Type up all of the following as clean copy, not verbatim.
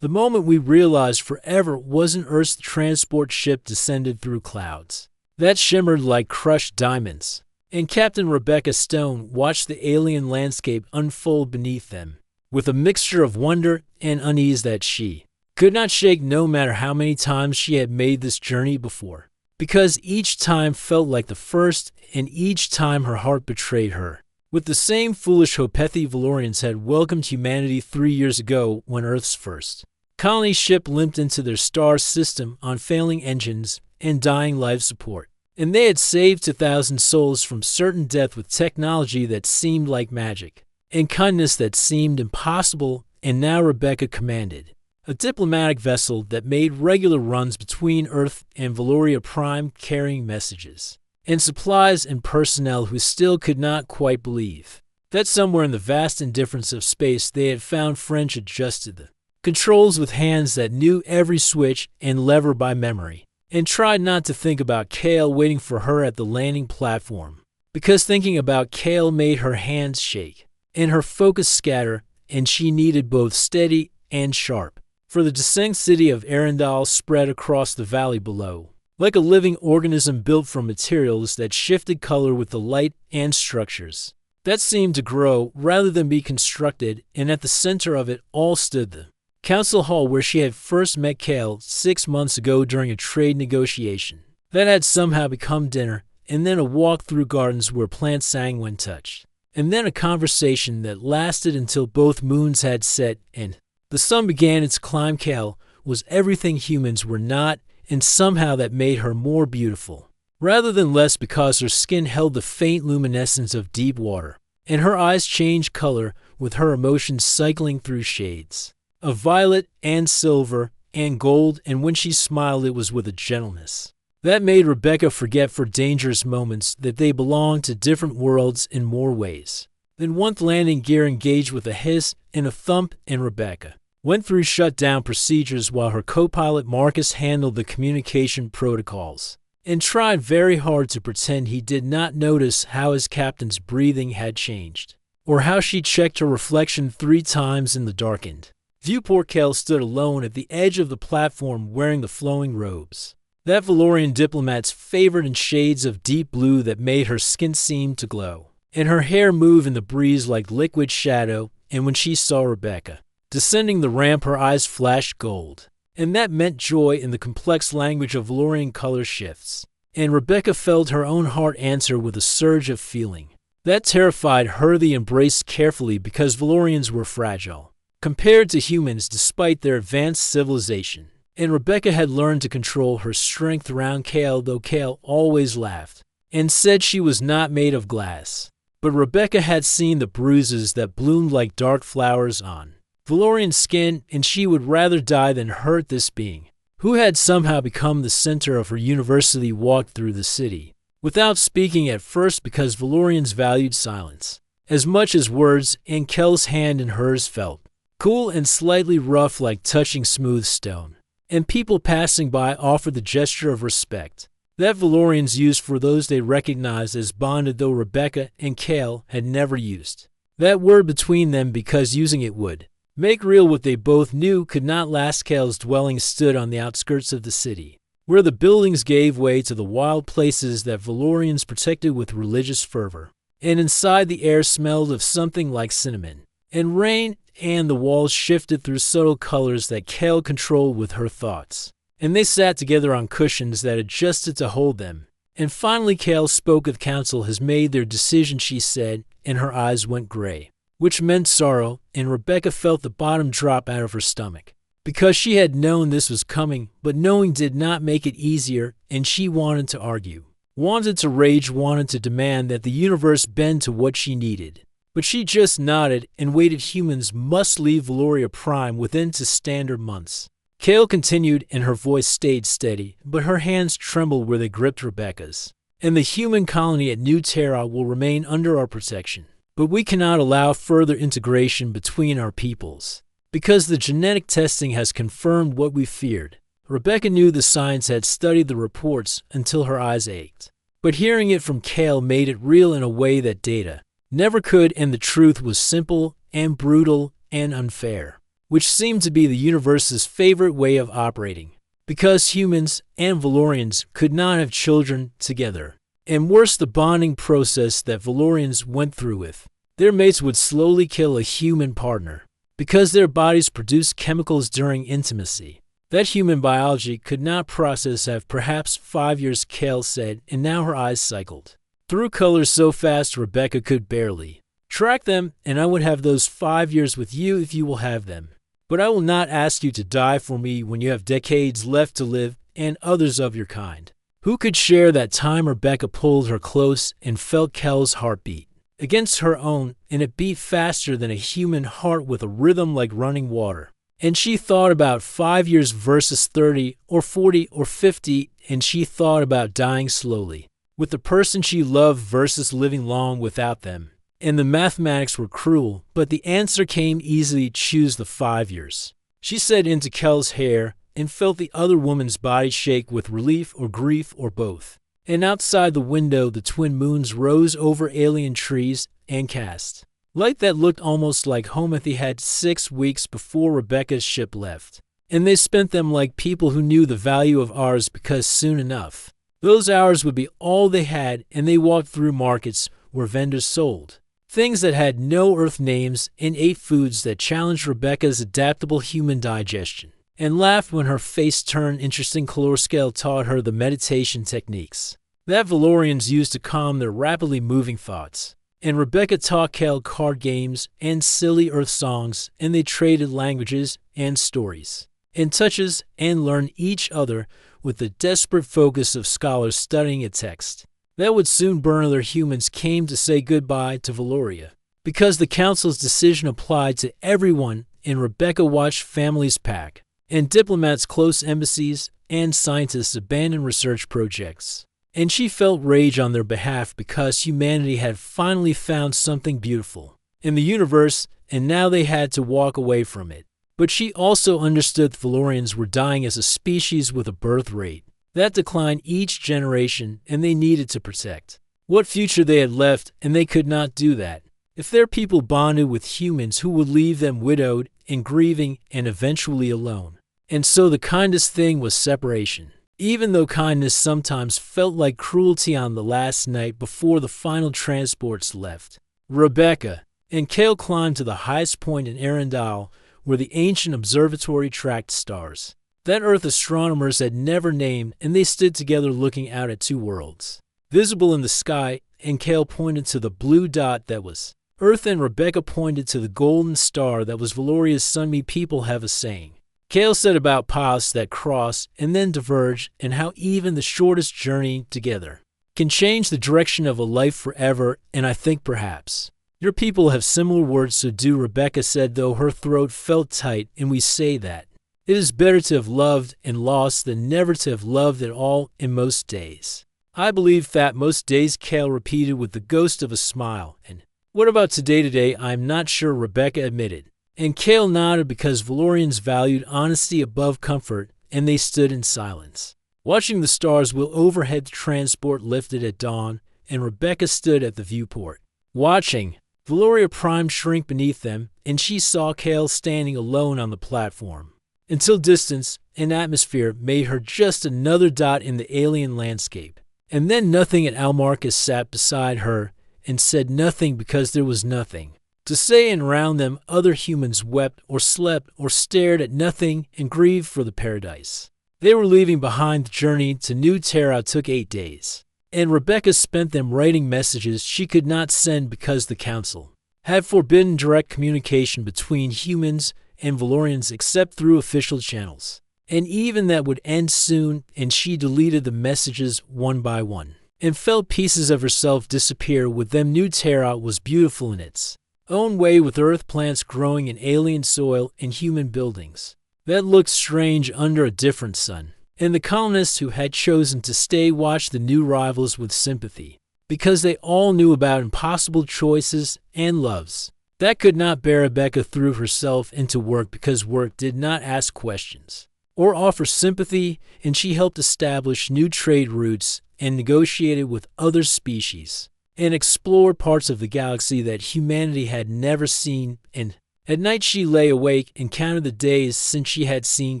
The moment we realized forever wasn't Earth's transport ship descended through clouds that shimmered like crushed diamonds, and Captain Rebecca Stone watched the alien landscape unfold beneath them, with a mixture of wonder and unease that she could not shake no matter how many times she had made this journey before, because each time felt like the first, and each time her heart betrayed her. With the same foolish Hopethi Valorians had welcomed humanity 3 years ago when Earth's first colony ship limped into their star system on failing engines and dying life support, and they had saved 2,000 souls from certain death with technology that seemed like magic, and kindness that seemed impossible, and now Rebecca commanded a diplomatic vessel that made regular runs between Earth and Valoria Prime carrying messages and supplies and personnel who still could not quite believe that somewhere in the vast indifference of space they had found French adjusted the controls with hands that knew every switch and lever by memory, and tried not to think about Kale waiting for her at the landing platform, because thinking about Kale made her hands shake and her focus scatter, and she needed both steady and sharp. For the distinct city of Arendelle spread across the valley below, like a living organism built from materials that shifted color with the light and structures that seemed to grow rather than be constructed, and at the center of it all stood the council hall where she had first met Kale 6 months ago during a trade negotiation that had somehow become dinner, and then a walk through gardens where plants sang when touched, and then a conversation that lasted until both moons had set and the sun began its climb. Kale was everything humans were not, and somehow that made her more beautiful, rather than less, because her skin held the faint luminescence of deep water, and her eyes changed color with her emotions cycling through shades of violet and silver and gold, and when she smiled it was with a gentleness that made Rebecca forget for dangerous moments that they belonged to different worlds in more ways than one. Landing gear engaged with a hiss and a thump, and Rebecca went through shutdown procedures while her co-pilot Marcus handled the communication protocols and tried very hard to pretend he did not notice how his captain's breathing had changed, or how she checked her reflection 3 times in the darkened viewport. Kale stood alone at the edge of the platform wearing the flowing robes that Valorian diplomats favored in shades of deep blue that made her skin seem to glow, and her hair move in the breeze like liquid shadow, and when she saw Rebecca descending the ramp her eyes flashed gold, and that meant joy in the complex language of Valorian color shifts, and Rebecca felt her own heart answer with a surge of feeling that terrified her. They embraced carefully because Valorians were fragile compared to humans despite their advanced civilization, and Rebecca had learned to control her strength around Kale, though Kale always laughed and said she was not made of glass. But Rebecca had seen the bruises that bloomed like dark flowers on Valorian skin, and she would rather die than hurt this being, who had somehow become the center of her university. Walked through the city without speaking at first because Valorians valued silence as much as words, and Kel's hand in hers felt cool and slightly rough like touching smooth stone, and people passing by offered the gesture of respect that Valorians used for those they recognized as bonded, though Rebecca and Kale had never used that word between them because using it would make real what they both knew could not last. Kale's dwelling stood on the outskirts of the city, where the buildings gave way to the wild places that Valorians protected with religious fervor, and inside the air smelled of something like cinnamon and rain, and the walls shifted through subtle colors that Kale controlled with her thoughts, and they sat together on cushions that adjusted to hold them. And finally Kale spoke of council has made their decision, she said, and her eyes went gray, which meant sorrow, and Rebecca felt the bottom drop out of her stomach, because she had known this was coming, but knowing did not make it easier, and she wanted to argue, wanted to rage, wanted to demand that the universe bend to what she needed. But she just nodded and waited. Humans must leave Valoria Prime within 2 standard months. Kale continued, and her voice stayed steady, but her hands trembled where they gripped Rebecca's. And the human colony at New Terra will remain under our protection. But we cannot allow further integration between our peoples, because the genetic testing has confirmed what we feared. Rebecca knew the science, had studied the reports until her eyes ached. But hearing it from Kale made it real in a way that data never could, and the truth was simple and brutal and unfair. which seemed to be the universe's favorite way of operating, because humans and Valorians could not have children together. And worse, the bonding process that Valorians went through with. Their mates would slowly kill a human partner, because their bodies produce chemicals during intimacy that human biology could not process. Have perhaps 5 years, Kale said, and now her eyes cycled through colors so fast Rebecca could barely track them. And I would have those 5 years with you if you will have them. But I will not ask you to die for me when you have decades left to live and others of your kind. Who could share that time? Rebecca pulled her close and felt Kel's heartbeat against her own, and it beat faster than a human heart with a rhythm like running water. And she thought about 5 years versus 30 or 40 or 50, and she thought about dying slowly with the person she loved versus living long without them. And the mathematics were cruel, but the answer came easily. Choose the 5 years. She said into Kel's hair and felt the other woman's body shake with relief or grief or both. And outside the window, the twin moons rose over alien trees and cast light that looked almost like home. They had 6 weeks before Rebecca's ship left, and they spent them like people who knew the value of hours, because soon enough, those hours would be all they had. And they walked through markets where vendors sold things that had no earth names and ate foods that challenged Rebecca's adaptable human digestion, and laughed when her face turned interesting. Calorscale taught her the meditation techniques that Valorians used to calm their rapidly moving thoughts. And Rebecca taught Kel card games and silly earth songs, and they traded languages and stories and touches and learned each other with the desperate focus of scholars studying a text that would soon burn. Other humans came to say goodbye to Valoria, because the council's decision applied to everyone, and Rebecca watched families pack, and diplomats close embassies, and scientists abandon research projects. And she felt rage on their behalf, because humanity had finally found something beautiful in the universe, and now they had to walk away from it. But she also understood the Valorians were dying as a species with a birth rate that declined each generation, and they needed to protect what future they had left, and they could not do that if their people bonded with humans who would leave them widowed and grieving and eventually alone. And so the kindest thing was separation, even though kindness sometimes felt like cruelty. On the last night before the final transports left, Rebecca and Kale climbed to the highest point in Arendelle, where the ancient observatory tracked stars that Earth astronomers had never named, and they stood together looking out at 2 worlds visible in the sky. And Kale pointed to the blue dot that was Earth, and Rebecca pointed to the golden star that was Valoria's sun. Me people have a saying, Kale said, about paths that cross and then diverge, and how even the shortest journey together can change the direction of a life forever. And I think perhaps your people have similar words, so do. Rebecca said, though her throat felt tight. And we say that it is better to have loved and lost than never to have loved at all. In most days, I believe that most days, Kale repeated with the ghost of a smile. And what about today? I'm not sure, Rebecca admitted. And Kale nodded, because Valorians valued honesty above comfort, and they stood in silence, watching the stars while overhead the transport lifted at dawn. And Rebecca stood at the viewport, watching Valoria Prime shrink beneath them, and she saw Kale standing alone on the platform, until distance and atmosphere made her just another dot in the alien landscape. And then nothing. And Almarcus sat beside her and said nothing, because there was nothing to say. And round them other humans wept or slept or stared at nothing and grieved for the paradise they were leaving behind. The journey to New Terra took 8 days, and Rebecca spent them writing messages she could not send, because the council had forbidden direct communication between humans and Valorians except through official channels. And even that would end soon, and she deleted the messages one by one and felt pieces of herself disappear with them. New Terra was beautiful in its own way, with earth plants growing in alien soil and human buildings that looked strange under a different sun. And the colonists who had chosen to stay watched the new rivals with sympathy, because they all knew about impossible choices and loves that could not bear. Rebecca threw herself into work, because work did not ask questions or offer sympathy, and she helped establish new trade routes and negotiated with other species and explored parts of the galaxy that humanity had never seen. And At night she lay awake and counted the days since she had seen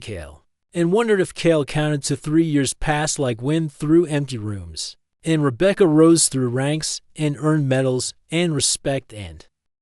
Cale, and wondered if Cale counted to 3 years passed like wind through empty rooms. And Rebecca rose through ranks and earned medals and respect and